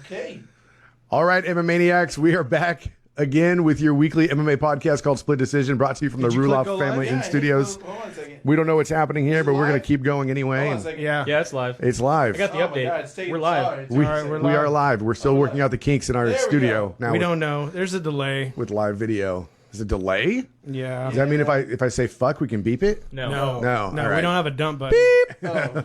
Okay. All right, MMA Maniacs, we are back again with your weekly MMA podcast called Split Decision, brought to you from the Ruloff Family Inc. Studios. Hold on a second. We don't know what's happening here, but we're going to keep going anyway. Hold on a second. Yeah, it's live. It's live. I got the update. God, it's taking- We're live. sorry, it's We, taking a second. we are live. We're still working out the kinks in our There we studio go. now. We with, don't know. There's a delay. with live video. Is it delay? Yeah. Does that mean if I say fuck, we can beep it? No. No. No, All we right. don't have a dump button. Oh,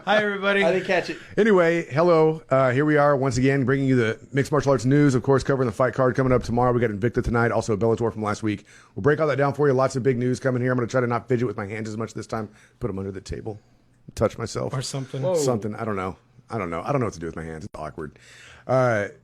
Hi, everybody. I didn't catch it. Anyway, hello. Here we are once again bringing you the mixed martial arts news. Of course, covering the fight card coming up tomorrow. We got Invicta tonight, also Bellator from last week. We'll break all that down for you. Lots of big news coming here. I'm going to try to not fidget with my hands as much this time. Put them under the table. Touch myself. Or something. Whoa. Something. I don't know. I don't know what to do with my hands. It's awkward.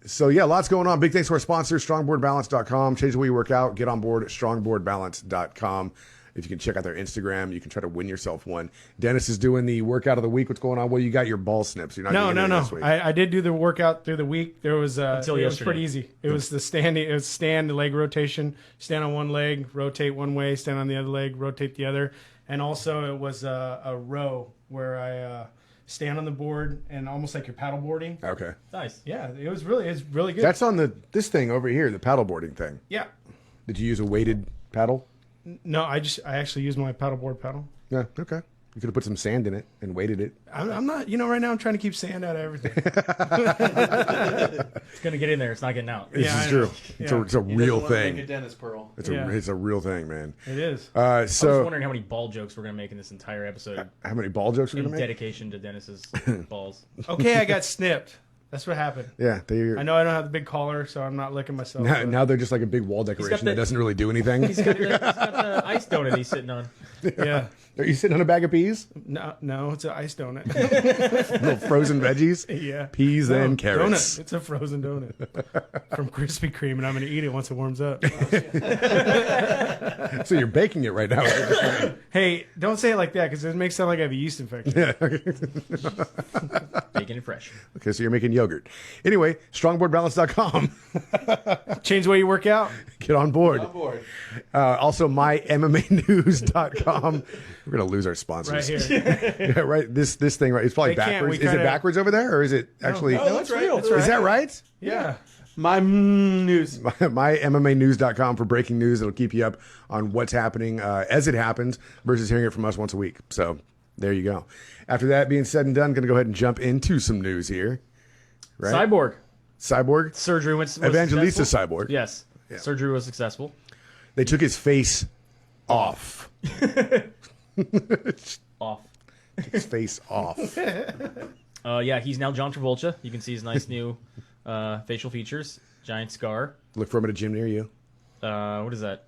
So yeah, lots going on. Big thanks to our sponsor, strongboardbalance.com. Change the way you work out. Get on board at strongboardbalance.com. If you can check out their Instagram, you can try to win yourself one. Dennis is doing the workout of the week. What's going on? Well, you got your ball snips. You're not doing anything this week. I did do the workout through the week. There was Until it was yesterday. pretty easy. It was the standing. It was stand leg rotation. Stand on one leg, rotate one way. Stand on the other leg, rotate the other. And also it was a row where I stand on the board and almost like you're paddle boarding. Okay. Nice. Yeah, it's really good. That's on this thing over here, the paddleboarding thing. Yeah. Did you use a weighted paddle? No, I actually used my paddleboard paddle. Yeah. Okay. You could have put some sand in it and weighted it. I'm not. Right now I'm trying to keep sand out of everything. It's going to get in there. It's not getting out. This Yeah, is I true. know. It's Yeah. a He doesn't real want to thing. Make a Dennis Pearl. It's a real thing, man. It is. I was So wondering how many ball jokes we're going to make in this entire episode how many ball jokes are we in gonna make? dedication to Dennis's balls. Okay, I got snipped. That's what happened. Yeah, I know I don't have the big collar, so I'm not licking myself. but- now they're just like a big wall decoration the- that doesn't really do anything. He's got the ice donut he's sitting on. Yeah. Are you sitting on a bag of peas? No, it's an ice donut. Little frozen veggies? Yeah. Peas No, and carrots. Donut. It's a frozen donut from Krispy Kreme, and I'm going to eat it once it warms up. So you're baking it right now. Hey, don't say it like that because it makes it sound like I have a yeast infection. Bacon and fresh. Okay, so you're making yogurt. Anyway, strongboardbalance.com. Change the way you work out. Get on board. On board. Also, mymmanews.com. We're going to lose our sponsors. Right here. Yeah, right. This thing, right? It's probably They can't. backwards. We Is it kinda- backwards over there, or is it actually? No, that's right. That's Is that right? Yeah. My news. MyMMAnews.com for breaking news. It'll keep you up on what's happening as it happens versus hearing it from us once a week. So there you go. After that being said and done, going to go ahead and jump into some news here. Right? Cyborg. Cyborg. Surgery was Evangelista successful. Cyborg. Yes. Surgery was successful. They took his face off. Off. His face off. Yeah, he's now John Travolta. You can see his nice new facial features. Giant scar. Look for him at a gym near you. What is that?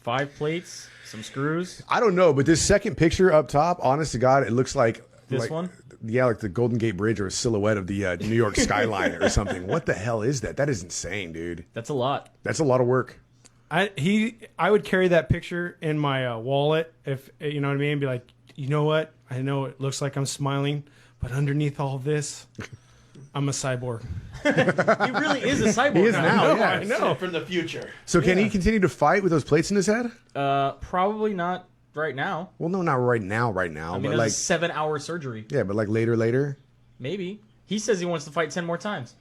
5 plates, some screws. I don't know, but this second picture up top, honest to God, it looks like This one? Yeah, like the Golden Gate Bridge or a silhouette of the New York skyline or something. What the hell is that? That is insane, dude. That's a lot. That's a lot of work. I would carry that picture in my wallet if you know what I mean. Be like, you know what? I know it looks like I'm smiling, but underneath all this, I'm a cyborg. He really is a cyborg. He is now, yeah. I know. From the future. So can he continue to fight with those plates in his head? Probably not right now. Well, no, not right now, I mean, but it was like, a 7-hour surgery. yeah, but like later. Maybe. He says he wants to fight 10 more times.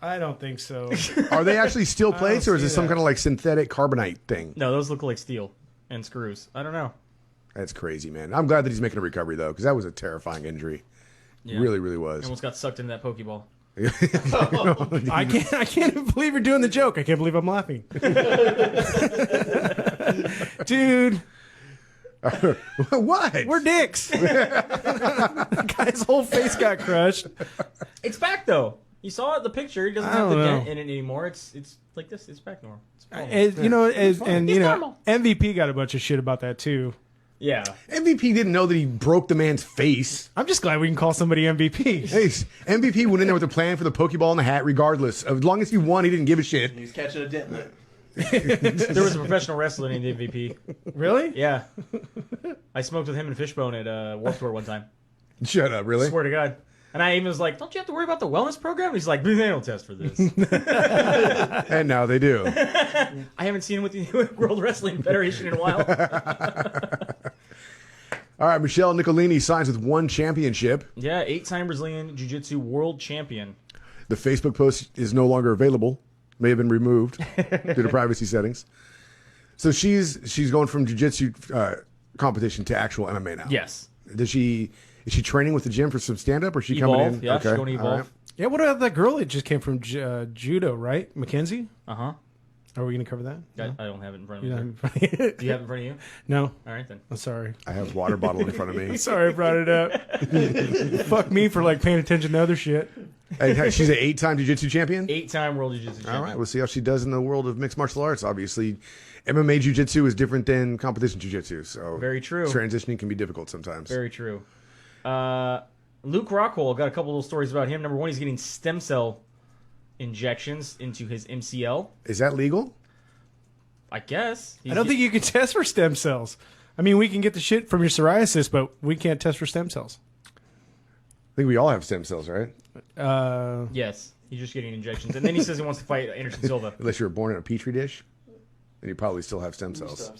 I don't think so. Are they actually steel plates, or is see it some that. kind of like synthetic carbonite thing? No, those look like steel and screws. I don't know. That's crazy, man. I'm glad that he's making a recovery though, because that was a terrifying injury. Yeah. Really, really was. Almost got sucked into that Pokeball. I can't even believe you're doing the joke. I can't believe I'm laughing. Dude, What? we're dicks. The guy's whole face got crushed. It's back though. You saw it, the picture. He doesn't I have the don't know. dent in it anymore. It's like this. It's back normal. It's normal. And He's normal. MVP got a bunch of shit about that too. Yeah. MVP didn't know that he broke the man's face. I'm just glad we can call somebody MVP. Hey, MVP went in there with a plan for the Pokeball in the hat, regardless. As long as he won, he didn't give a shit. He's catching a dent in it. There was a professional wrestler named MVP. Really? Yeah. I smoked with him and Fishbone at Warped Tour one time. Shut up, really? Swear to God. And I even was like, don't you have to worry about the wellness program? And he's like, they don't test for this. And now they do. I haven't seen him with the World Wrestling Federation in a while. All right, Michelle Nicolini signs with one championship. Yeah, 8-time Brazilian Jiu-Jitsu world champion. The Facebook post is no longer available. May have been removed due to privacy settings. So she's going from jiu-jitsu competition to actual MMA now. Yes. Is she training with the gym for some stand-up, or is she coming in? Yeah, she's going to Evolve. All right. Yeah, what about that girl that just came from judo, right? Mackenzie? Uh-huh. Are we going to cover that? I don't have it in front of You me. don't have it in front of you? Do you have it in front of you? No. All right, then. I'm sorry. I have a water bottle in front of me. Sorry I brought it up. Fuck me for like paying attention to other shit. Hey, she's an 8-time jiu-jitsu champion? 8-time world jiu-jitsu champion. All right, we'll see how she does in the world of mixed martial arts. Obviously, MMA jiu-jitsu is different than competition jiu-jitsu, so Very true. transitioning can be difficult sometimes. Very true. Luke Rockhold, got a couple little stories about him. Number one, he's getting stem cell injections into his MCL. Is that legal? I guess. I don't think you can test for stem cells. I mean, we can get the shit from your psoriasis, but we can't test for stem cells. I think we all have stem cells, right? Yes, he's just getting injections. And then he says he wants to fight Anderson Silva. Unless you were born in a petri dish, and you probably still have stem cells.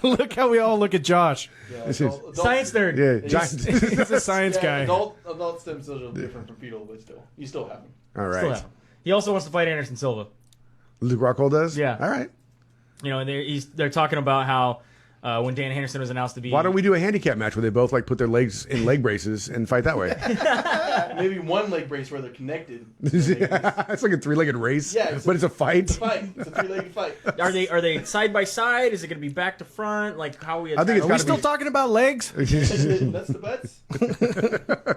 Look how we all look at Josh. Science nerd. Yeah, giant. He's a science guy. Adult stem cells are different from fetal, but you still have them. All Still right. have him. He also wants to fight Anderson Silva. Luke Rockhold does? Yeah. All right. You know, they're talking about how when Dan Henderson was announced to be... Why don't we do a handicap match where they both like put their legs in leg braces and fight that way? Maybe one leg brace where they're connected. It's like a 3-legged race, Yeah, but it's a fight. It's a fight. It's a 3-legged fight. Are they side by side? Is it going to be back to front? Like how we? I think it's Are we gotta still be- talking about legs? That's the bets.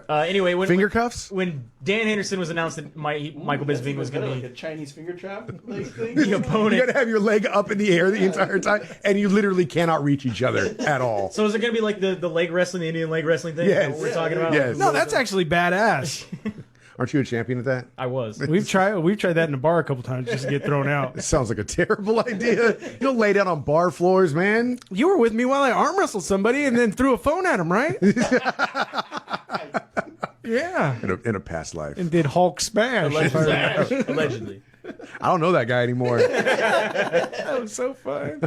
Anyway, Finger cuffs? when Dan Henderson was announced that Michael Bisping was going to like be a Chinese finger trap leg thing. the You opponent. gotta have your leg up in the air the entire time, and you literally cannot reach each other at all. So is it going to be like the leg wrestling, the Indian leg wrestling thing? Is that Yes. what we're talking about? Yes. No, that's actually badass. Aren't you a champion at that? I was. We've tried that in a bar a couple times just to get thrown out. It sounds like a terrible idea. You don't lay down on bar floors, man. You were with me while I arm wrestled somebody and then threw a phone at him, right? Yeah. In a past life. And did Hulk smash. Allegedly. I don't know that guy anymore. That was so fun.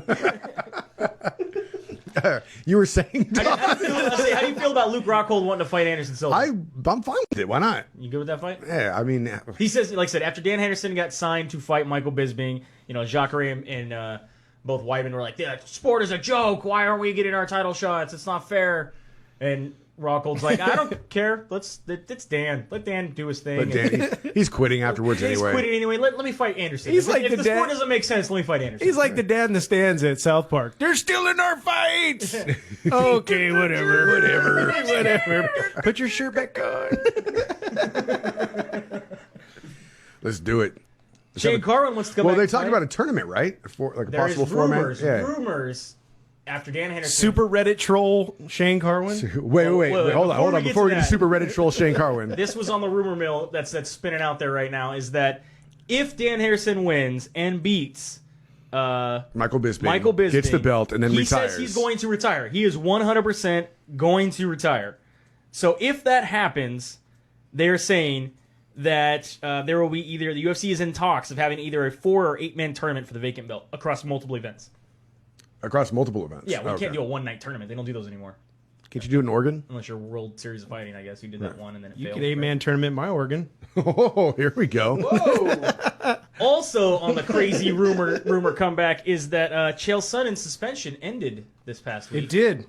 You were saying, How do you feel about Luke Rockhold wanting to fight Anderson Silva? I'm fine with it. Why not? You good with that fight? Yeah, I mean, He says, like I said, after Dan Henderson got signed to fight Michael Bisping, you know, Jacare and both Weidman were like, "The sport is a joke. Why aren't we getting our title shots? It's not fair." And Rockhold's like, "I don't care. It's Dan. Let Dan do his thing." but Danny, he's quitting afterwards He's anyway. quitting anyway. Let me fight Anderson. He's if like if the the dad- sport doesn't make sense, let me fight Anderson. He's like the dad in the stands at South Park. They're still in our fights. Okay, whatever. Put your shirt back on. Let's do it. Shane Carwin wants to come Well, back. they to talked fight. about a tournament, right? For like a There is possible format. rumors after Dan Henderson. Super Reddit troll Shane Carwin. Wait, hold before on. we get Before to we get to that- Super Reddit troll Shane Carwin. This was on the rumor mill that's spinning out there right now. Is that if Dan Henderson wins and beats Michael Bisping gets the belt and then he retires. says he's going to retire. He is 100% going to retire. So if that happens, they're saying that there will be either the UFC is in talks of having either a 4 or 8 man tournament for the vacant belt across multiple events. Across multiple events. Yeah, we Okay. can't do a 1 night tournament. They don't do those anymore. Can't you do it in Oregon? Unless you're World Series of Fighting, I guess. You did that one and then it You failed. could 8-man tournament in my organ. Oh, here we go. Whoa! Also on the crazy rumor comeback is that Chael Sonnen's suspension ended this past week. It did.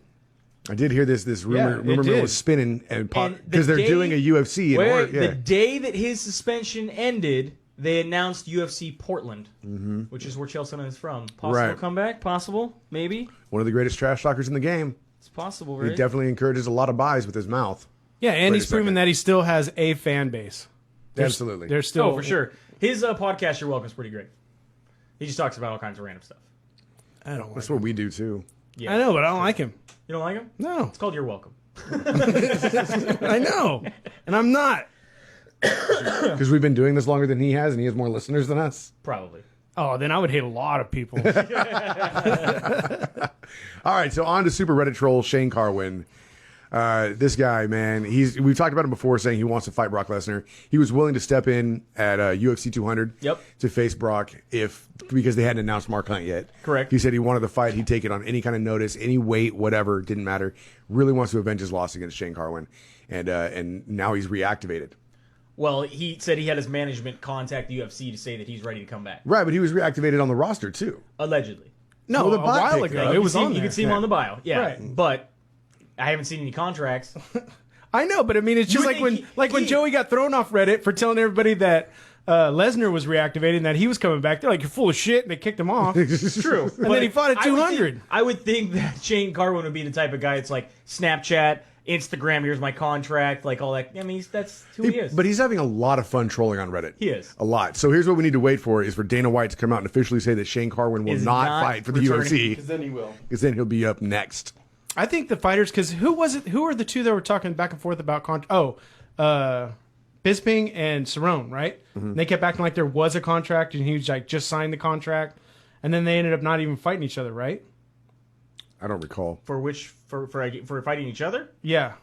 I did hear this Yeah, rumor it mill did. was spinning and And because they're the day- doing a UFC in Wait, Oregon. the Yeah. day that his suspension ended, they announced UFC Portland, which is where Chael Sonnen is from. Possible Right. comeback? Possible? Maybe? One of the greatest trash talkers in the game. It's possible, He right? definitely encourages a lot of buys with his mouth. Yeah, and Wait he's a second. proven that he still has a fan base. Absolutely. There's still Oh, for sure. His podcast, You're Welcome, is pretty great. He just talks about all kinds of random stuff. I don't like That's him. what we do too. Yeah. I know, but I don't like him. You don't like him? No, It's called You're Welcome. I know, and I'm not. Because we've been doing this longer than he has, and he has more listeners than us. Probably. Oh, then I would hate a lot of people. All right, so on to Super Reddit troll Shane Carwin. This guy, man, we've talked about him before, saying he wants to fight Brock Lesnar. He was willing to step in at UFC 200 Yep. to face Brock because they hadn't announced Mark Hunt yet. Correct. He said he wanted the fight. He'd take it on any kind of notice, any weight, whatever, didn't matter. Really wants to avenge his loss against Shane Carwin, and now he's reactivated. Well, he said he had his management contact the UFC to say that he's ready to come back. Right, but he was reactivated on the roster too. Allegedly. No, Well, the a bot while picked ago. it. It was on You there. could see him on the bio. Yeah. Right. But I haven't seen any contracts. I know, but I mean, it's just would like think when Joey got thrown off Reddit for telling everybody that Lesnar was reactivated and that he was coming back. They're like, "You're full of shit," and they kicked him off. It's true. And then he fought at 200. I would think that Shane Carwin would be the type of guy that's like Snapchat, Instagram, here's my contract, like all that. I mean, that's who he is. But he's having a lot of fun trolling on Reddit. He is. A lot. So here's what we need to wait for is for Dana White to come out and officially say that Shane Carwin will Is not not fight for the returning. UFC. Because then he will. Because then he'll be up next. I think the fighters, because who was it? Who are the two that were talking back and forth about contract? Bisping and Cerrone, right? Mm-hmm. They kept acting like there was a contract, and he was like just signed the contract, and then they ended up not even fighting each other, right? I don't recall. for fighting each other? Yeah,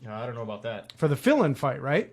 I don't know about that. for the fill-in fight, right?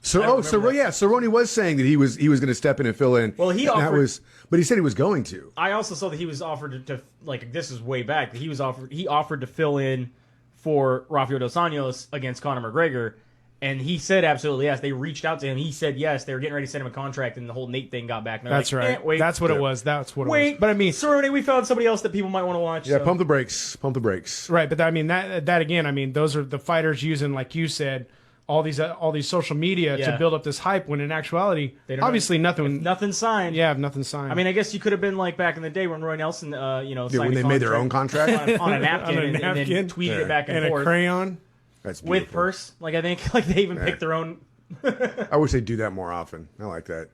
So, I don't remember that. Cerrone was saying that he was going to step in and fill in. Well, he And that offered- but he said he was going to. I also saw that he was offered to like this is way back. He offered to fill in for Rafael Dos Anjos against Conor McGregor, and he said absolutely yes. They reached out to him. He said yes. They were getting ready to send him a contract, and the whole Nate thing got back. And they're That's like, right. Wait, That's what it was. That's what it wait. was. But I mean, Cerrone, we found somebody else that people might want to watch. Yeah, so. pump the brakes. Pump the brakes. right. But I mean that again. I mean, those are the fighters using, like you said, all these social media Yeah. to build up this hype. When in actuality, They don't obviously nothing. Nothing signed. Yeah, nothing signed. I mean, I guess you could have been like back in the day when Roy Nelson, signed when a they made their own contract contract. on a napkin, On a and then napkin. tweeted Yeah. it back and, and a forth crayon. That's with beautiful. purse. Like I think, like they even picked their own. I wish they'd do that more often. I like that.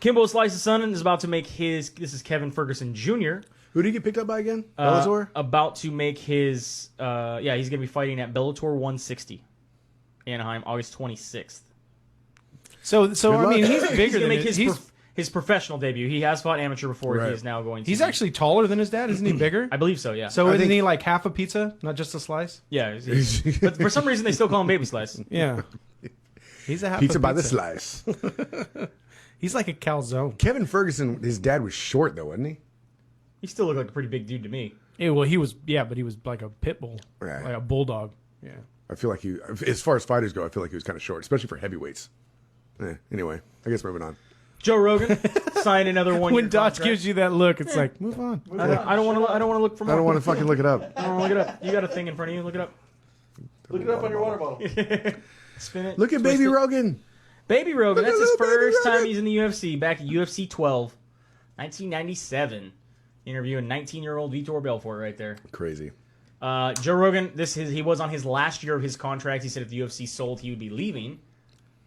Kimbo Slice's son is about to make his. This is Kevin Ferguson Jr. Who did he get picked up by again? Bellator? About to make his. He's going to be fighting at Bellator 160, Anaheim, August 26th. So Good I mean, luck. he's He's bigger going to than make his professional debut. He has fought amateur before. Right. He is now going to. He's actually taller than his dad, isn't he? Bigger. I believe so. Yeah. So I isn't think- he like half a pizza, not just a slice? yeah. But for some reason, they still call him Baby Slice. Yeah. He's a half Pizza a by the slice. He's like a calzone. Kevin Ferguson, his dad was short though, wasn't he? He still looked like a pretty big dude to me. Yeah, well, he was. Yeah, but he was like a pit bull, Right. like a bulldog. Yeah. I feel like as far as fighters go, I feel like he was kind of short, especially for heavyweights. Anyway, I guess moving on. Joe Rogan signed another one. When Dodge gives you that look, it's like, move on. I don't want to look for more. I don't want to fucking look it up. I don't want to look it up. You got a thing in front of you. Look it up. Look it up on your water bottle. Spin it. Look at twist Baby it. Rogan. Baby Rogan. Look at That's his little Baby first time Rogan. he's in the UFC. Back at UFC 12, 1997. Interviewing 19-year-old Vitor Belfort right there. Crazy. Joe Rogan. He was on his last year of his contract. He said if the UFC sold, he would be leaving.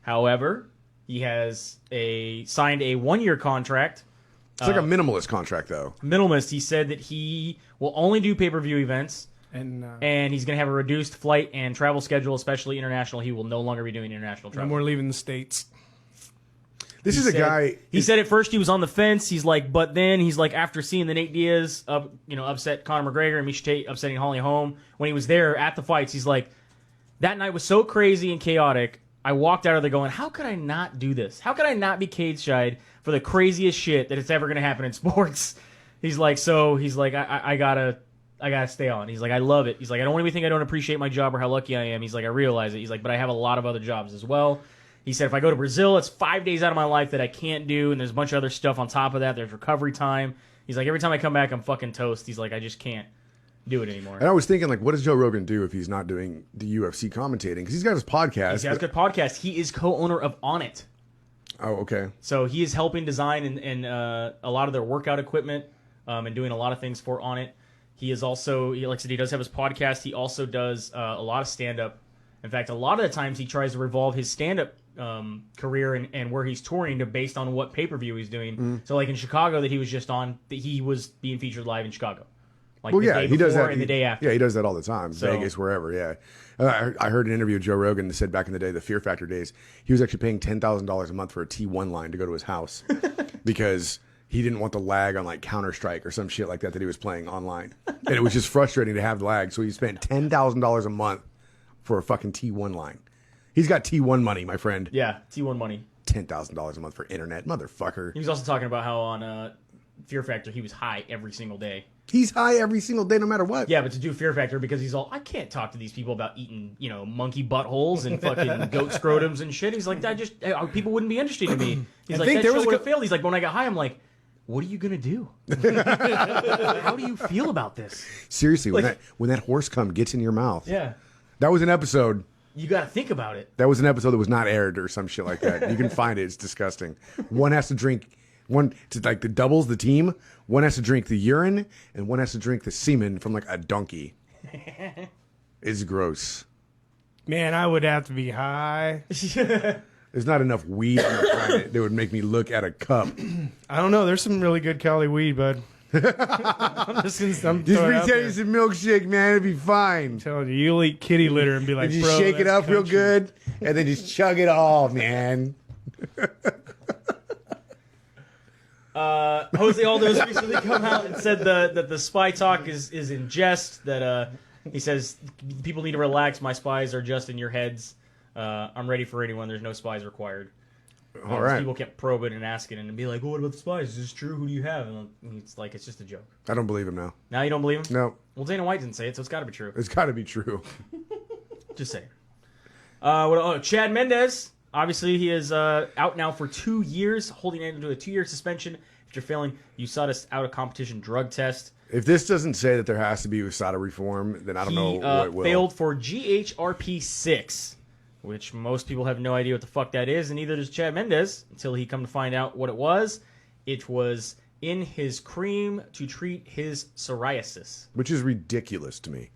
However, he has signed a 1-year contract. It's like a minimalist contract though. Minimalist. He said that he will only do pay-per-view events. And He's going to have a reduced flight and travel schedule, especially international. He will no longer be doing international no travel. more leaving the states. This is a guy. He said at first he was on the fence. He's like, but then he's like, after seeing the Nate Diaz, upset Conor McGregor and Miesha Tate upsetting Holly Holm when he was there at the fights, he's like, that night was so crazy and chaotic. I walked out of there going, how could I not do this? How could I not be cage shied for the craziest shit that it's ever going to happen in sports? He's like, I gotta stay on. He's like, I love it. He's like, I don't want anybody to think I don't appreciate my job or how lucky I am. He's like, I realize it. He's like, but I have a lot of other jobs as well. He said, if I go to Brazil, it's 5 days out of my life that I can't do, and there's a bunch of other stuff on top of that. There's recovery time. He's like, every time I come back, I'm fucking toast. He's like, I just can't do it anymore. And I was thinking, like, what does Joe Rogan do if he's not doing the UFC commentating? Because he's got his podcast. He's got a good podcast. He is co-owner of On It. Oh, okay. So he is helping design and a lot of their workout equipment and doing a lot of things for On It. He is also, like I said, he does have his podcast. He also does a lot of stand-up. In fact, a lot of the times he tries to revolve his stand-up career and where he's touring to based on what pay-per-view he's doing. So like in Chicago that he was just on, that he was being featured live in Chicago. Like Well, the yeah, day he does before that. and the day after. Yeah, he does that all the time. So- Vegas, wherever. Yeah, I heard an interview with Joe Rogan that said back in the day, the Fear Factor days, he was actually paying $10,000 a month for a T1 line to go to his house because he didn't want the lag on like Counter-Strike or some shit like that he was playing online, and it was just frustrating to have the lag. So he spent $10,000 a month for a fucking T1 line. He's got T1 money, my friend. Yeah, T1 money. $10,000 a month for internet, motherfucker. He was also talking about how on Fear Factor he was high every single day. He's high every single day, no matter what. Yeah, but to do Fear Factor because he's all, I can't talk to these people about eating, monkey buttholes and fucking goat scrotums and shit. He's like, people wouldn't be interested in me. He's like, that show would have failed. He's like, when I got high, I'm like, what are you gonna do? How do you feel about this? Seriously, when that horse cum gets in your mouth. Yeah. That was an episode. You got to think about it. That was an episode that was not aired or some shit like that. You can find it. It's disgusting. One has to drink. One, to like the doubles, the team, one has to drink the urine and one has to drink the semen from like a donkey. It's gross. Man, I would have to be high. There's not enough weed on the planet that would make me look at a cup. I don't know. There's some really good Cali weed, bud. I'm just pretend it's a milkshake, man. It'd be fine. I'm telling you, you'll eat kitty litter and be like, and just bro, shake it up country. real good and then just chug it all, man. Jose Aldo's recently come out and said that the spy talk is in jest. That he says people need to relax. My spies are just in your heads. I'm ready for anyone. There's no spies required. All right. People kept probing and asking and be like, "Oh, what about the spies? Is this true? Who do you have?" And it's like it's just a joke. I don't believe him now. Now you don't believe him? No. Well, Dana White didn't say it, so it's got to be true. It's got to be true. Just saying. Chad Mendez. Obviously, he is out now for 2 years, holding into a 2-year suspension after failing USADA's out-of-competition drug test. If this doesn't say that there has to be USADA reform, then I don't know what will. Failed for GHRP 6, which most people have no idea what the fuck that is, and neither does Chad Mendez until he come to find out what it was. It was in his cream to treat his psoriasis. Which is ridiculous to me.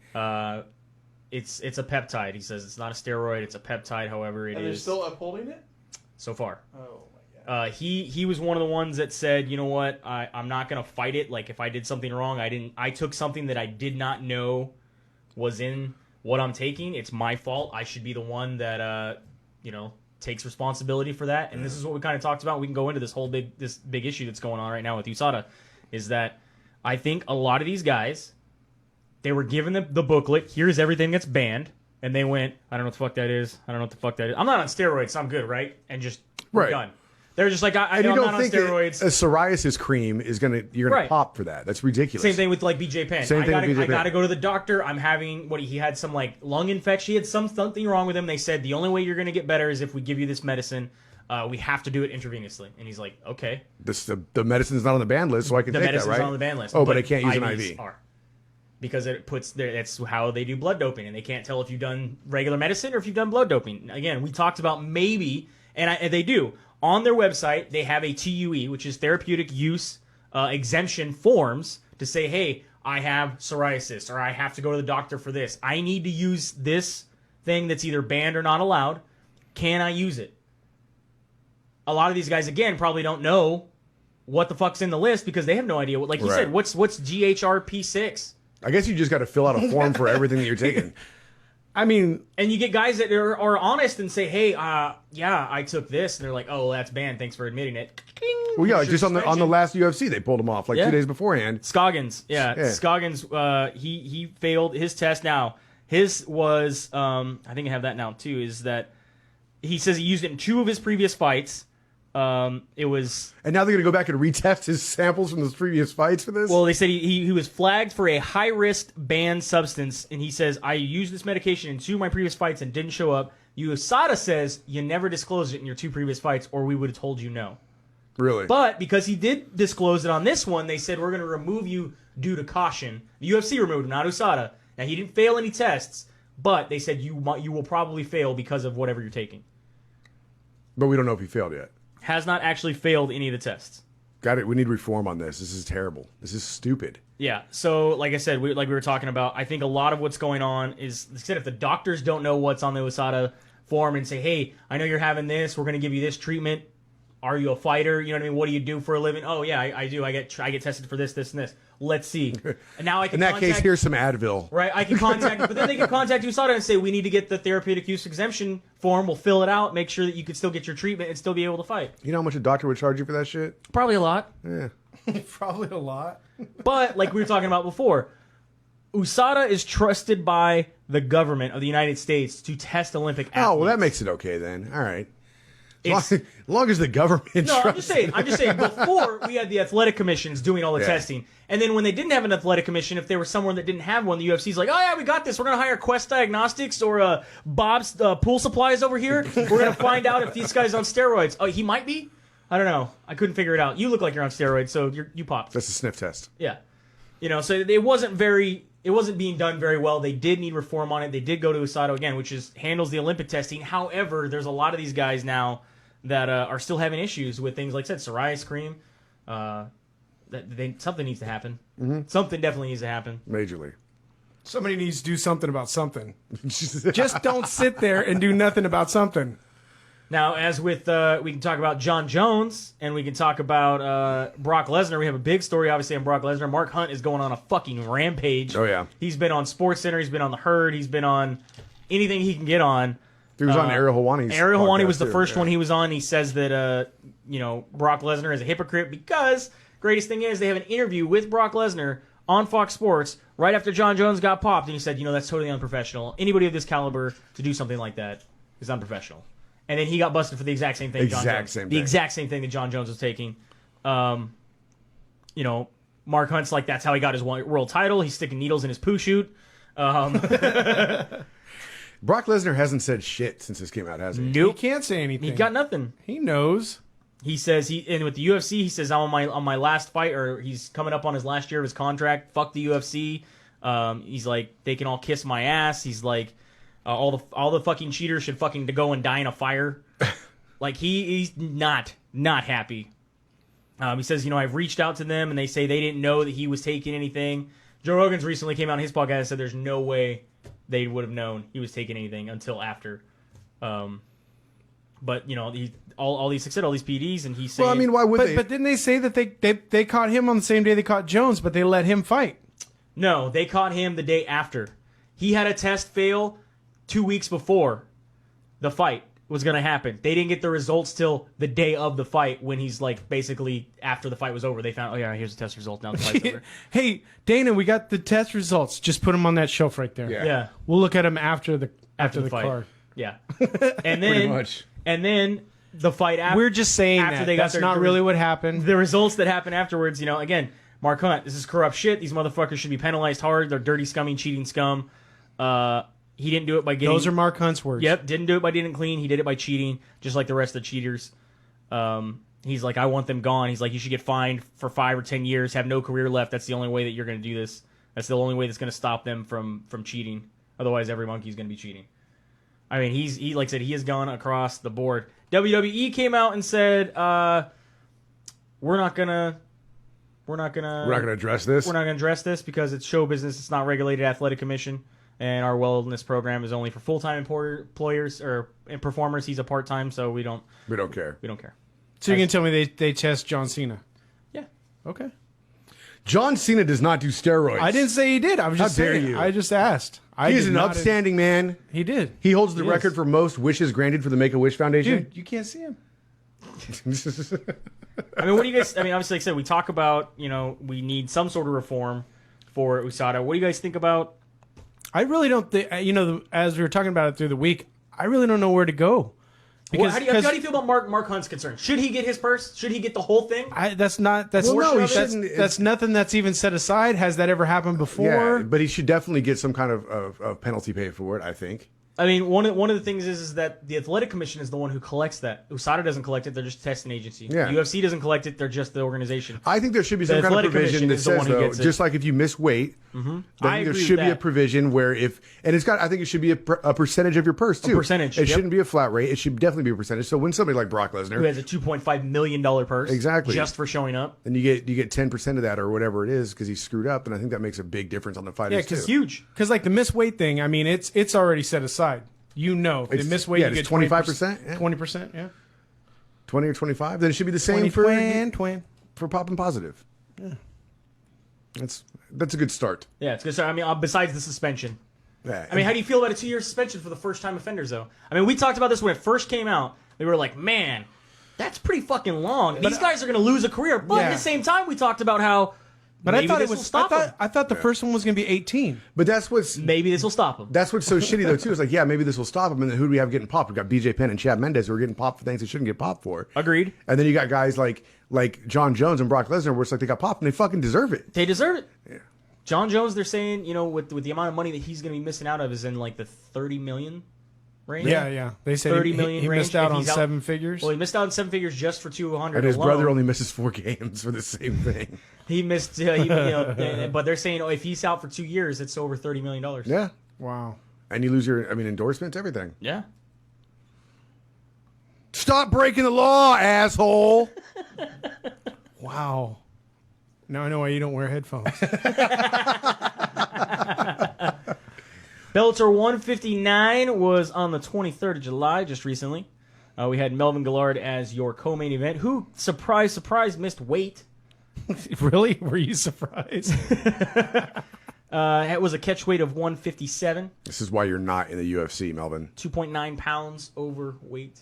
It's a peptide. He says it's not a steroid. It's a peptide. However, it is. And they're still upholding it? So far. Oh, my God. He was one of the ones that said, you know what, I'm not going to fight it. Like, if I did something wrong, I took something that I did not know was in what I'm taking. It's my fault. I should be the one that, takes responsibility for that. And this is what we kind of talked about. We can go into this big issue that's going on right now with USADA, is that I think a lot of these guys, they were given the booklet. Here's everything that's banned. And they went, I don't know what the fuck that is. I don't know what the fuck that is. I'm not on steroids, so I'm good, right? And just Right. done. They're just like, I And know you I'm don't not on think steroids. a psoriasis cream is you're gonna Right. pop for that. That's ridiculous. Same thing with like BJ Penn. Same thing with BJ I Penn. gotta go to the doctor. I'm having he had some like lung infection. He had something wrong with him. They said the only way you're gonna get better is if we give you this medicine. We have to do it intravenously. And he's like, okay. The medicine's not on the ban list, so I can The take that, medicine's right? not on the ban list. Oh, but I can't use an IVs IV. are. Because it puts that's how they do blood doping, and they can't tell if you've done regular medicine or if you've done blood doping. Again, we talked about maybe, and they do on their website. They have a TUE, which is therapeutic use exemption forms to say, hey, I have psoriasis, or I have to go to the doctor for this. I need to use this thing that's either banned or not allowed. Can I use it? A lot of these guys, again, probably don't know what the fuck's in the list because they have no idea. Like you Right. said, what's GHRP6? I guess you just got to fill out a form for everything that you're taking. I mean, And you get guys that are honest and say, hey, yeah, I took this. And they're like, oh, that's banned. Thanks for admitting it. Well, yeah, Here's your just on the suspension. last UFC, they pulled him off like Yeah. 2 days beforehand. Scoggins. Yeah. Yeah. Scoggins, he failed his test. Now, his was, I think I have that now too, is that he says he used it in 2 of his previous fights. It was... And now they're going to go back and retest his samples from those previous fights for this? Well, they said he was flagged for a high-risk banned substance, and he says, I used this medication in 2 of my previous fights and didn't show up. USADA says you never disclosed it in your 2 previous fights, or we would have told you no. Really? But because he did disclose it on this one, they said, we're going to remove you due to caution. The UFC removed him, not USADA. Now, he didn't fail any tests, but they said you will probably fail because of whatever you're taking. But we don't know if he failed yet. Has not actually failed any of the tests. Got it. We need reform on this. This is terrible. This is stupid. Yeah, so like I said, we were talking about, I think a lot of what's going on is, like I said, if the doctors don't know what's on the USADA form and say, hey, I know you're having this, we're going to give you this treatment. Are you a fighter? You know what I mean? What do you do for a living? Oh, yeah, I do. I get tested for this, this, and this. Let's see. And now I can In that contact, case, here's some Advil. right, I can contact, but then they can contact USADA and say, we need to get the therapeutic use exemption form. We'll fill it out, make sure that you can still get your treatment and still be able to fight. You know how much a doctor would charge you for that shit? Probably a lot. Yeah. probably a lot. But, like we were talking about before, USADA is trusted by the government of the United States to test Olympic athletes. Oh, well, that makes it okay then. All right. As long as the government. No, trusts I'm just saying. Before we had the athletic commissions doing all the testing, and then when they didn't have an athletic commission, if there was someone that didn't have one, the UFC's like, oh yeah, we got this. We're gonna hire Quest Diagnostics or Bob's Pool Supplies over here. We're gonna find out if this guy's on steroids. Oh, he might be. I don't know. I couldn't figure it out. You look like you're on steroids, so you popped. That's a sniff test. Yeah, so it wasn't being done very well. They did need reform on it. They did go to USADA again, which handles the Olympic testing. However, there's a lot of these guys now that are still having issues with things like I said, psoriasis cream. Something needs to happen. Mm-hmm. Something definitely needs to happen. Majorly. Somebody needs to do something about something. Just don't sit there and do nothing about something. Now, as with, we can talk about John Jones, and we can talk about Brock Lesnar. We have a big story, obviously, on Brock Lesnar. Mark Hunt is going on a fucking rampage. Oh, yeah. He's been on SportsCenter. He's been on The Herd. He's been on anything he can get on. He was on Ariel Helwani's Ariel Helwani was the too, first one he was on. He says that, Brock Lesnar is a hypocrite because, greatest thing is, they have an interview with Brock Lesnar on Fox Sports right after John Jones got popped, and he said, that's totally unprofessional. Anybody of this caliber to do something like that is unprofessional. And then he got busted for the exact same thing. Exact same thing that John Jones was taking. Mark Hunt's like, that's how he got his world title. He's sticking needles in his poo chute. Brock Lesnar hasn't said shit since this came out, has he? Nope. He can't say anything. He got nothing. He knows. He says and with the UFC, he says I'm on my last fight, or he's coming up on his last year of his contract. Fuck the UFC. He's like, they can all kiss my ass. He's like, all the fucking cheaters should fucking go and die in a fire. Like he's not happy. He says, I've reached out to them and they say they didn't know that he was taking anything. Joe Rogan's recently came out on his podcast and said there's no way they would have known he was taking anything until after. But all these PDs, and he's saying. Well, I mean, why would they? But didn't they say that they caught him on the same day they caught Jones, but they let him fight? No, they caught him the day after. He had a test fail 2 weeks before the fight was going to happen. They didn't get the results till the day of the fight when he's like basically after the fight was over. They found, oh yeah, here's the test result. Now the fight's over. Hey, Dana, we got the test results. Just put them on that shelf right there. Yeah. We'll look at them after the fight. card. Yeah. And then Pretty much. And then the fight after. We're just saying after that. That's not really what happened. The results that happened afterwards, again, Mark Hunt, this is corrupt shit. These motherfuckers should be penalized hard. They're dirty, scummy, cheating scum. He didn't do it by getting... Those are Mark Hunt's words. Yep, didn't do it by getting clean. He did it by cheating, just like the rest of the cheaters. He's like, I want them gone. He's like, you should get fined for 5 or 10 years, have no career left. That's the only way that you're going to do this. That's the only way that's going to stop them from cheating. Otherwise, every monkey's going to be cheating. I mean, he like I said, he has gone across the board. WWE came out and said, we're not gonna address this. We're not gonna address this because it's show business. It's not regulated athletic commission, and our wellness program is only for full-time employers or performers. He's a part-time, so we don't care. We don't care. So you can tell me they test John Cena? Yeah. Okay. John Cena does not do steroids. I didn't say he did. I was just How dare saying. you. I just asked. He's an upstanding man. He did. He holds the He record is. for most wishes granted for the Make-A-Wish Foundation. Dude, you can't see him. I mean, what do you guys... I mean, obviously, like I said, we talk about, we need some sort of reform for USADA. What do you guys think about... I really don't think... as we were talking about it through the week, I really don't know where to go. Because, how do you feel about Mark Hunt's concern? Should he get his purse? Should he get the whole thing? That's nothing that's even set aside. Has that ever happened before? Yeah, but he should definitely get some kind of penalty pay for it, I think. I mean, one of the things is that the athletic commission is the one who collects that. USADA doesn't collect it; they're just a testing agency. Yeah. UFC doesn't collect it; they're just the organization. I think there should be some kind of athletic provision commission that is the one says, who though, gets it. just like if you miss weight, then I there agree should with be a that. provision where I think it should be a percentage of your purse too. A percentage, It yep. shouldn't be a flat rate. It should definitely be a percentage. So when somebody like Brock Who Lesnar, has a $2.5 million purse Exactly. just for showing up? and you get 10% of that or whatever it is because he screwed up, then I think that makes a big difference on the fighters Yeah, too. because Huge. Because like the miss weight thing, I mean, it's already set aside. The miss weight, you it's get 25%. Yeah. 20%, yeah. 20 or 25, then it should be the same for popping positive. Yeah. That's a good start. Yeah, it's good. I mean, besides the suspension. Yeah. I mean, how do you feel about a 2-year suspension for the first-time offenders, though? I mean, we talked about this when it first came out. We were like, man, that's pretty fucking long. These guys are going to lose a career. But at the same time, we talked about how But Maybe I thought this it will was. stop him. I thought the first one was going to be 18. But that's what's Maybe this will stop him. so shitty though too. It's like, yeah, maybe this will stop him. And then who do we have getting popped? We got BJ Penn and Chad Mendez who are getting popped for things they shouldn't get popped for. Agreed. And then you got guys like John Jones and Brock Lesnar, where it's like they got popped and they fucking deserve it. They deserve it. Yeah. John Jones, they're saying, with the amount of money that he's going to be missing out of is in like the 30 million range. Yeah. They said 30 million he range missed out if on he's out- 7 figures. Well, he missed out on 7 figures just for 200. And his alone. brother only misses 4 games for the same thing. He missed, but they're saying, if he's out for 2 years, it's over $30 million. Yeah. Wow. And you lose your, endorsements, everything. Yeah. Stop breaking the law, asshole. Wow. Now I know why you don't wear headphones. Bellator 159 was on the 23rd of July, just recently. We had Melvin Gillard as your co-main event, who, surprise, missed weight. Really? Were you surprised? It was a catch weight of 157, This is why you're not in the UFC, Melvin. 2.9 pounds overweight.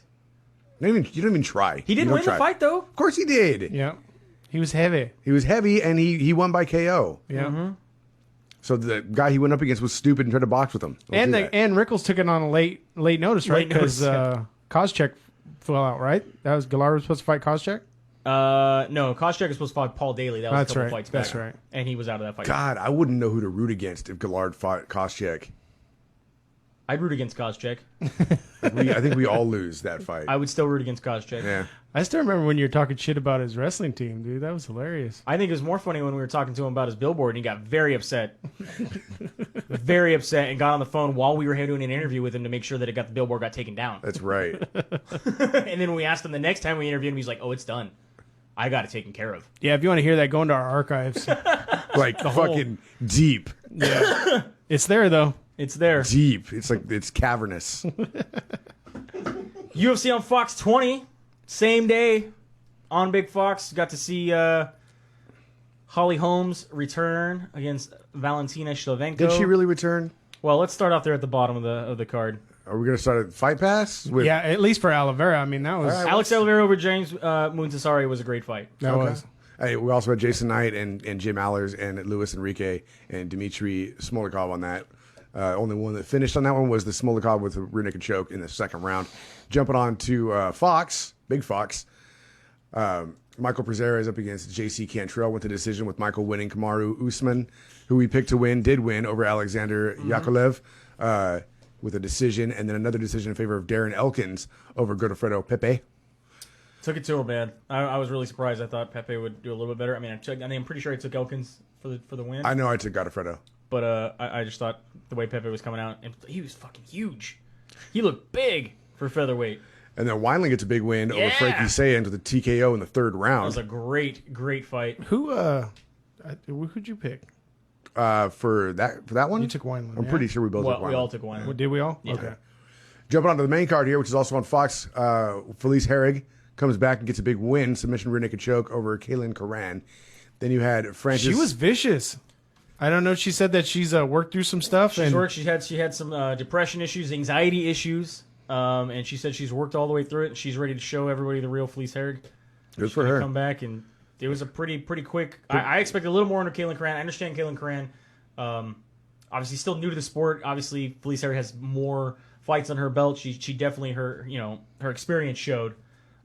You don't even try. He didn't You don't win the try. fight, though. Of course he did. Yeah. He was heavy. He was heavy, and he won by KO. Yeah. Mm-hmm. So the guy he went up against was stupid and tried to box with him. Don't do that. And Rickles took it on a late notice, right? Late notice, Because Koscheck fell out, right? That was Gillard was supposed to fight Koscheck? No, Koscheck is supposed to fight Paul Daly. That was That's a couple right. fights back. That's right. And he was out of that fight. God, I wouldn't know who to root against if Gillard fought Koscheck. I'd root against Koscheck. I think we all lose that fight. I would still root against Koscheck. Yeah. I still remember when you were talking shit about his wrestling team, dude. That was hilarious. I think it was more funny when we were talking to him about his billboard, and he got very upset. Very upset, and got on the phone while we were doing an interview with him to make sure that the billboard got taken down. That's right. And then we asked him the next time we interviewed him, he's like, "Oh, it's done. I got it taken care of." Yeah, if you want to hear that, go into our archives. Like fucking deep. Yeah. It's there, though. It's there. Deep. It's cavernous. UFC on Fox 20, same day on Big Fox. Got to see Holly Holmes return against Valentina Shlevenko. Did she really return? Well, let's start off there at the bottom of the card. Are we going to start at Fight Pass? With, Yeah, at least for Oliveira. I mean, that was... All right. Alex Oliveira over James Moontasari was a great fight. That Okay. was. Hey, we also had Jason Knight and Jim Allers and Luis Enrique and Dmitry Smolikov on that. Only one that finished on that one was the Smolikov with a rear naked choke in the second round. Jumping on to Fox, Big Fox. Michael Pereira is up against J.C. Cantrell with the decision, with Michael winning. Kamaru Usman, who we picked to win, did win over Alexander Yakovlev with a decision, and then another decision in favor of Darren Elkins over Godofredo Pepe. Took it to him, man. I was really surprised. I thought Pepe would do a little bit better. I mean, I'm pretty sure I took Elkins for the win. I know I took Godofredo. But I just thought the way Pepe was coming out, and he was fucking huge. He looked big for featherweight. And then Wineland gets a big win over Yeah. Frankie Sayans with a TKO in the third That round. was a great fight. Who'd you pick? For that one? You took Wineland, I'm yeah? pretty sure we both Well, took Wineland. we all took one. Did we all? Okay. Jumping onto the main card here, which is also on Fox, Felice Herrig comes back and gets a big win, submission rear naked choke over Kaylin Karan. Then you had Francis. She was vicious. I don't know. She said that she's worked through some stuff. She's worked. She had some depression issues, anxiety issues, and she said she's worked all the way through it. And she's ready to show everybody the real Felice Herrig. Good for her. Come back, and it was a pretty quick. I expected a little more under Kaylin Karan. I understand Kaylin Karan. Obviously, still new to the sport. Obviously, Felice Herrig has more fights on her belt. She definitely her experience showed.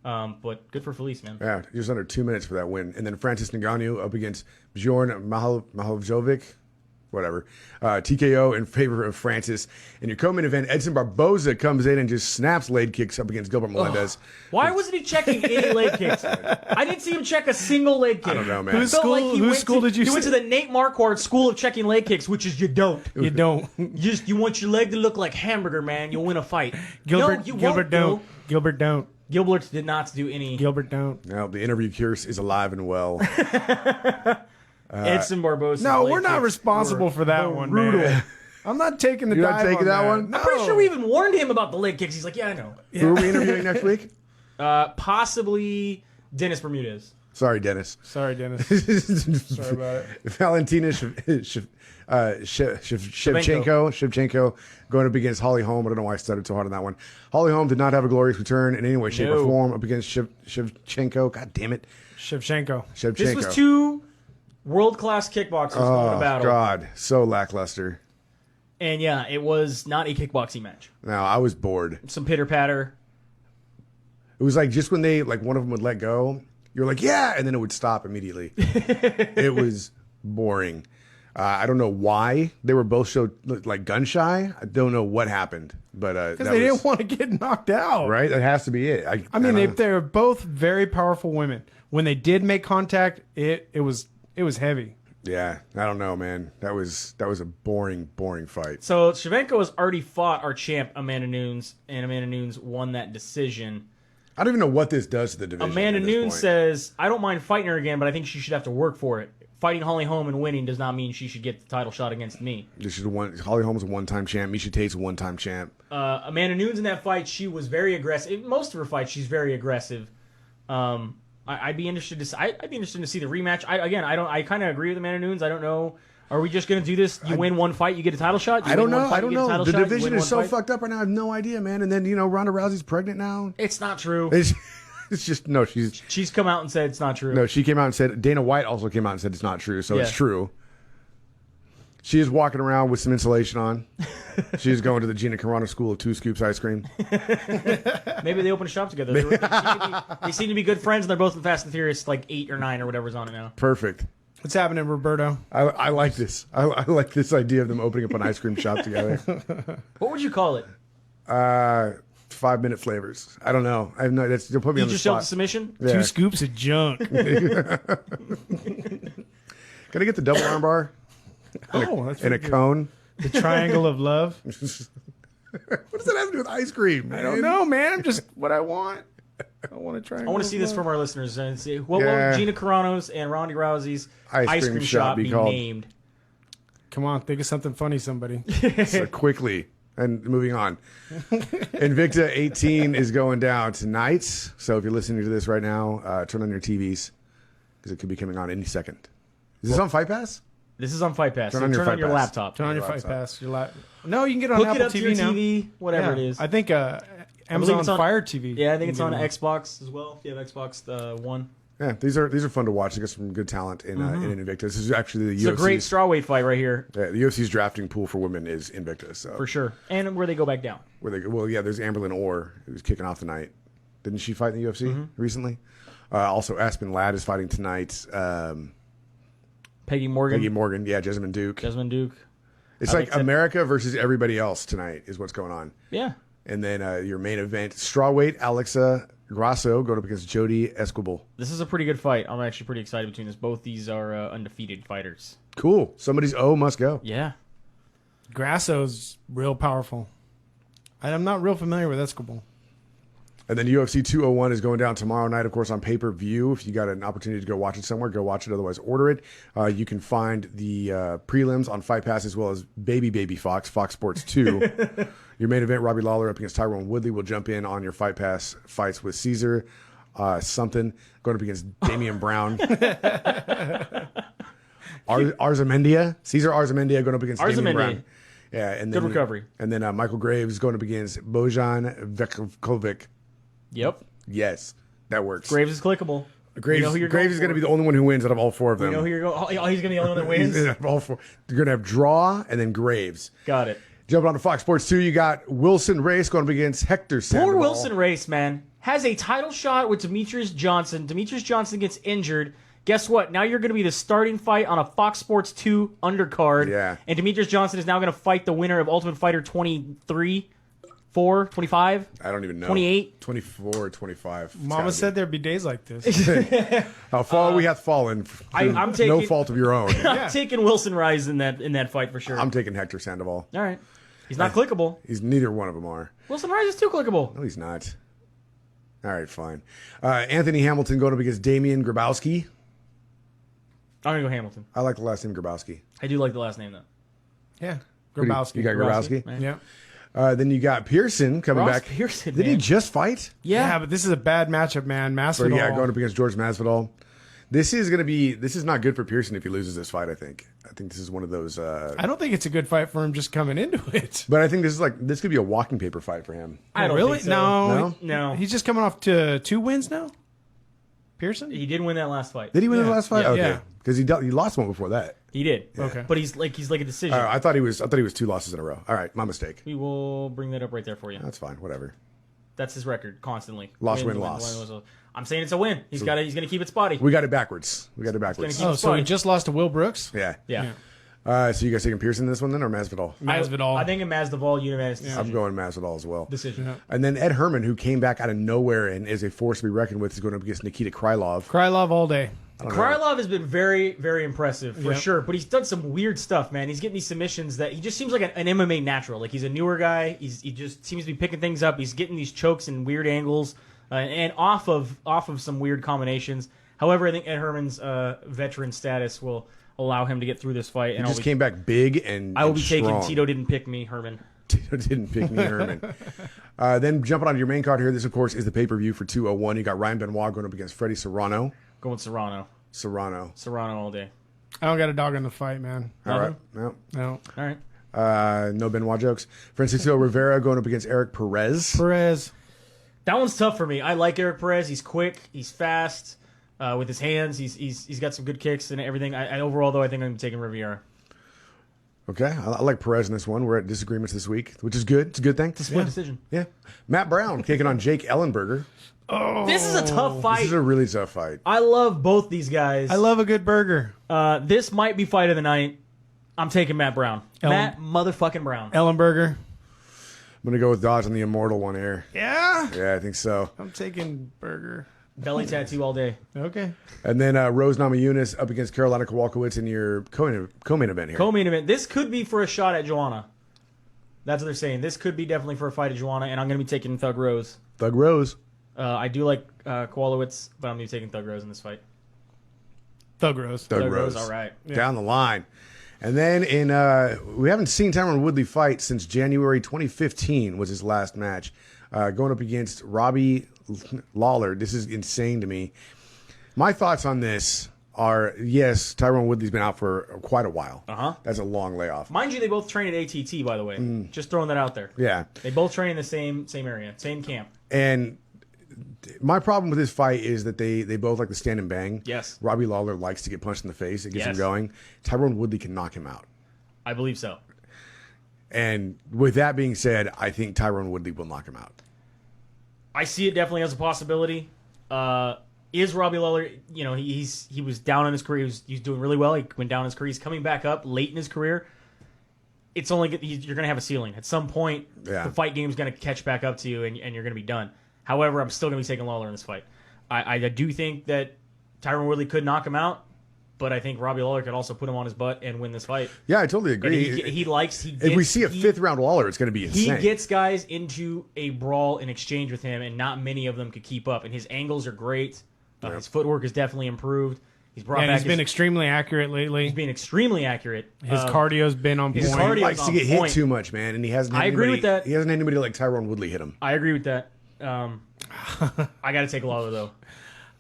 But good for Felice, man. Yeah, just under 2 minutes for that win. And then Francis Ngannou up against Bjorn Mahovjovic, whatever. TKO in favor of Francis. In your co-main event, Edson Barboza comes in and just snaps leg kicks up against Gilbert Melendez. Why wasn't he checking any leg kicks? I didn't see him check a single leg kick. I don't know, man. Who's Felt school? like he Whose went school to, did you He went say- to the Nate Marquardt School of checking leg kicks, which is you don't. You don't. You want your leg to look like hamburger, man. You'll win a fight. Gilbert, no, you Gilbert won't, don't. Bill. Gilbert don't. Gilbert did not do any. Gilbert don't. Now, the interview curse is alive and well. Edson Barboza. No, we're not responsible for that one, man. I'm not taking the You're not dive taking on that one? No. I'm pretty sure we even warned him about the leg kicks. He's like, yeah, I know. Who are we interviewing next week? Possibly Dennis Bermudez. Sorry, Dennis. Sorry, Dennis. Sorry about it. Valentina Shevchenko going up against Holly Holm. I don't know why I stuttered so hard on that one. Holly Holm did not have a glorious return in any way, shape, or form up against Shevchenko. God damn it. Shevchenko. Shevchenko. This was two World-class kickboxers going to battle. God, so lackluster. And yeah, it was not a kickboxing match. No, I was bored. Some pitter-patter. It was like just when they like one of them would let go, you're like, yeah, and then it would stop immediately. It was boring. I don't know why they were both so like gun shy. I don't know what happened, but Because they didn't want to get knocked out. right. That has to be it. I mean, they're both very powerful women. When they did make contact, it was heavy. Yeah, I don't know, man. That was a boring fight. So Shevchenko has already fought our champ, Amanda Nunes, and Amanda Nunes won that decision. I don't even know what this does to the division. Amanda at this Nunes point. says, I don't mind fighting her again, but I think she should have to work for it. Fighting Holly Holm and winning does not mean she should get the title shot against me. Holly Holm's a one-time champ. Misha Tate's a one-time champ. Amanda Nunes in that fight, she was very aggressive. In most of her fights, she's very aggressive. I'd be interested to. I'd be interested to see the rematch. I kind of agree with Amanda Nunes. I don't know. Are we just going to do this? You win one fight, you get a title shot? I don't know. The division is so fucked up right now. I have no idea, man. And then Ronda Rousey's pregnant now. It's not true. It's just no. She's come out and said it's not true. No, she came out and said. Dana White also came out and said it's not true. So Yeah. it's true. She is walking around with some insulation on. She's going to the Gina Carano School of 2 Scoops ice cream. Maybe they open a shop together. They seem to be good friends, and they're both in Fast and Furious, like 8 or 9 or whatever's on it now. Perfect. What's happening, Roberto? I like this. I like this idea of them opening up an ice cream shop together. What would you call it? 5-minute flavors. I don't know. I have no. You'll put me You on the just showed spot. the submission? Yeah. 2 scoops of junk. Can I get the double armbar That's and a cone? the triangle of love. What does that have to do with ice cream? I don't know, man. I'm just what I want. I want to try. I want to see this from our listeners and see what Yeah. will Gina Carano's and Ronda Rousey's ice cream shop be called? named. Come on, think of something funny, somebody. So quickly. And moving on. Invicta 18 is going down tonight. So if you're listening to this right now, turn on your TVs because it could be coming on any second. Is this on Fight Pass? This is on Fight Pass. Turn So on your turn Fight on your Pass. laptop. Turn on your Laptop. Fight Pass. No, you can get it on Hook Apple it up TV to your now. TV, whatever it is. I think believe Amazon it's on- Fire TV. Yeah, I think it's You on can get it Xbox as well. If you have Xbox One. Yeah, these are fun to watch. They got some good talent in Invicta. This is actually the It's a great UFC's strawweight fight right here, the UFC's drafting pool for women is Invicta. So for sure. And where they go back down. there's Amberlyn Orr who's kicking off tonight. Didn't she fight in the UFC recently? Also, Aspen Ladd is fighting tonight. Peggy Morgan. Peggy Morgan, yeah, Jessamine Duke. Desmond Duke. It's I like think so. America versus everybody else tonight is what's going on. Yeah. And then your main event, strawweight Alexa Grasso going up against Jody Esquibel. This is a pretty good fight. I'm actually pretty excited between this. Both these are undefeated fighters. Cool. Somebody's O must go. Yeah. Grasso's real powerful. I'm not real familiar with Escobar. And then UFC 201 is going down tomorrow night, of course, on pay-per-view. If you got an opportunity to go watch it somewhere, go watch it. Otherwise, order it. You can find the prelims on Fight Pass as well as Baby Fox Sports 2. Your main event, Robbie Lawler up against Tyrone Woodley, will jump in on your Fight Pass fights with Caesar something going up against Damian Brown. Arzamendia. Caesar Arzamendia going up against Damian Brown. Yeah, and then, Good recovery. And then Michael Graves going up against Bojan Vekovic. Yep. Yes, that works. Graves is clickable. Graves, You know who you're Graves going is going to for. be the only one who wins out of all four of them. You know who you're going. Oh, he's gonna be the only one that wins. All four. You're going to have Draw and then Graves. Got it. Jumping on to Fox Sports 2, you got Wilson Race going up against Hector Sandoval. Poor Wilson Race, man, has a title shot with Demetrius Johnson. Demetrius Johnson gets injured. Guess what? Now you're going to be the starting fight on a Fox Sports 2 undercard. Yeah. And Demetrius Johnson is now going to fight the winner of Ultimate Fighter 23, 4, 25. I don't even know. 28? 24 or 25. It's Mama gotta said there'd be days like this. be. How far we have fallen through I'm no taking- fault of your own. I'm taking Wilson Rise in that fight for sure. I'm taking Hector Sandoval. All right. He's not clickable. He's neither one of them are. Wilson Rise is too clickable. No, he's not. All right, fine. Anthony Hamilton going up against Damian Grabowski. I'm going to go Hamilton. I like the last name Grabowski. I do like the last name, though. Yeah. Who do Grabowski. You got Grabowski? Man. Yeah. Then you got Pearson coming Ross back. Pearson, Did he man. just fight? Yeah, but this is a bad matchup, man. Masvidal. Yeah, going up against George Masvidal. This is not good for Pearson if he loses this fight, I think. I think this is one of those I don't think it's a good fight for him just coming into it. but I think this could be a walking paper fight for him. I don't really? think so. No. No. He's just coming off to 2 wins now? Pearson? He did win that last fight. Did he win the Yeah. last fight? Yeah. Okay, Yeah. because he lost one before that. He did. Okay. But he's like a decision. I thought he was 2 losses in a row. All right, my mistake. We will bring that up right there for you. That's fine. Whatever. That's his record constantly. Loss, Wins, win, wins, loss. wins, wins. I'm saying it's a win. He's gonna keep it spotty. We got it backwards. Gonna keep Oh, it so spotty. he just lost to Will Brooks? Yeah. Yeah. So you guys taking Pearson in this one then, or Masvidal? Masvidal. I think in Masvidal, unanimous decision. I'm going Masvidal as well. Decision. Yeah. And then Ed Herman, who came back out of nowhere and is a force to be reckoned with, is going up against Nikita Krylov. Krylov all day. Krylov has been very, very impressive for Yep. sure, but he's done some weird stuff, man. He's getting these submissions that he just seems like an MMA natural. Like he's a newer guy. He just seems to be picking things up. He's getting these chokes and weird angles, and off of some weird combinations. However, I think Ed Herman's veteran status will allow him to get through this fight. He And just came back big and I will be taking strong. Tito didn't pick me, Herman. Tito didn't pick me, Herman. Then jumping on your main card here, this of course is the pay-per-view for 201. You got Ryan Benoit going up against Freddie Serrano. Going Serrano all day. I don't got a dog in the fight, man. All right. No. No. All right. No Benoit jokes. Francisco Rivera going up against Eric Perez. Perez. That one's tough for me. I like Eric Perez. He's quick. He's fast with his hands. He's got some good kicks and everything. I overall though, I think I'm taking Riviera. Okay. I like Perez in this one. We're at disagreements this week, which is good. It's a good thing. It's a split decision. Yeah. Matt Brown taking on Jake Ellenberger. This is a tough fight. This is a really tough fight. I love both these guys. I love a good burger. This might be fight of the night. I'm taking Matt Brown. Matt motherfucking Brown. Ellenberger. I'm going to go with Dodge on the immortal one here. Yeah. Yeah, I think so. I'm taking burger. Belly tattoo all day. Okay. And then Rose Namajunas up against Carolina Kowalkiewicz in your co-main event here. Co-main event. This could be for a shot at Joanna. That's what they're saying. This could be definitely for a fight at Joanna, and I'm going to be taking Thug Rose. Thug Rose. I do like Kowalkiewicz, but I'm going to be taking Thug Rose in this fight. Thug Rose. Thug Rose. all right. Down the line. And then we haven't seen Tyron Woodley fight since January 2015 was his last match. Going up against Robbie Lawler. This is insane to me. My thoughts on this are, yes, Tyron Woodley's been out for quite a while. Uh-huh. That's a long layoff. Mind you, they both train at ATT, by the way. Just throwing that out there. Yeah. They both train in the same area, same camp. And my problem with this fight is that they both like to stand and bang. Yes. Robbie Lawler likes to get punched in the face. It gets him Yes. going. Tyron Woodley can knock him out. I believe so. And with that being said, I think Tyron Woodley will knock him out. I see it definitely as a possibility. Is Robbie Lawler? You know, he was down in his career. He's doing really well. He went down in his career. He's coming back up late in his career. It's only you're going to have a ceiling at some point. Yeah. The fight game's going to catch back up to you, and you're going to be done. However, I'm still going to be taking Lawler in this fight. I do think that Tyron Woodley could knock him out, but I think Robbie Lawler could also put him on his butt and win this fight. Yeah, I totally And agree. If we see a fifth round Lawler, it's going to be insane. He gets guys into a brawl in exchange with him, and not many of them could keep up. And his angles are great. His footwork is definitely improved. He's brought And back. he's been extremely accurate lately. He's been extremely accurate. His cardio's been on point. his cardio- He likes to on get hit point. too much, man, and he hasn't. Had I agree anybody, with that. He hasn't had anybody like Tyron Woodley hit him. I agree with that. I got to take Lawler though.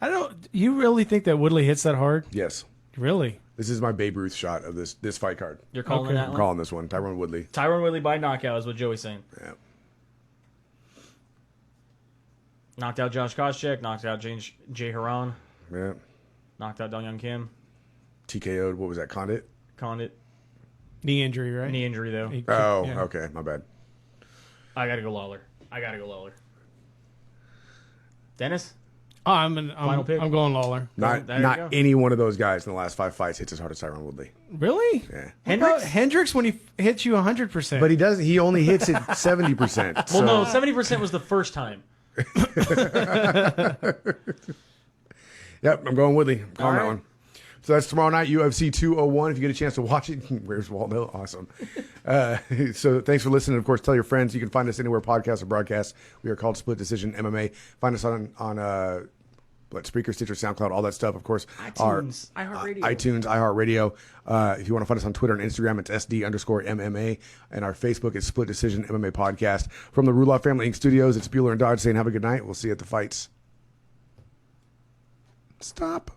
I don't. You really think that Woodley hits that hard? Yes, Really? this is my Babe Ruth shot of this fight card. You're calling Okay. that I'm one? calling this one Tyron Woodley. Tyron Woodley by knockout is what Joey's saying. Yeah. Knocked out Josh Koscheck. Knocked out Jay Haran. Yeah. Knocked out Dong Young Kim. TKO'd. What was that? Condit? Condit. Knee injury, right? Knee injury though. Oh, Yeah. okay. My bad. I got to go Lawler. Dennis? Oh, I'm pick? going Lawler. Not there you go. not any one of those guys in the last 5 fights hits as hard as Tyron Woodley. Really? Yeah. What about Hendricks when he hits you 100%? But he does. He only hits it 70%. Well, no, 70% was the first time. Yep, I'm going Woodley. I'm calling All that right. one. So that's tomorrow night, UFC 201. If you get a chance to watch it, where's Waldo? Awesome. So thanks for listening. Of course, tell your friends. You can find us anywhere podcasts or broadcasts. We are called Split Decision MMA. Find us on Spreaker, Stitcher, SoundCloud, all that stuff. Of course, iTunes, iHeartRadio. iTunes, iHeartRadio. If you want to find us on Twitter and Instagram, it's SD_MMA. And our Facebook is Split Decision MMA Podcast. From the Rudolph Family Inc. Studios, it's Bueller and Dodge saying have a good night. We'll see you at the fights. Stop.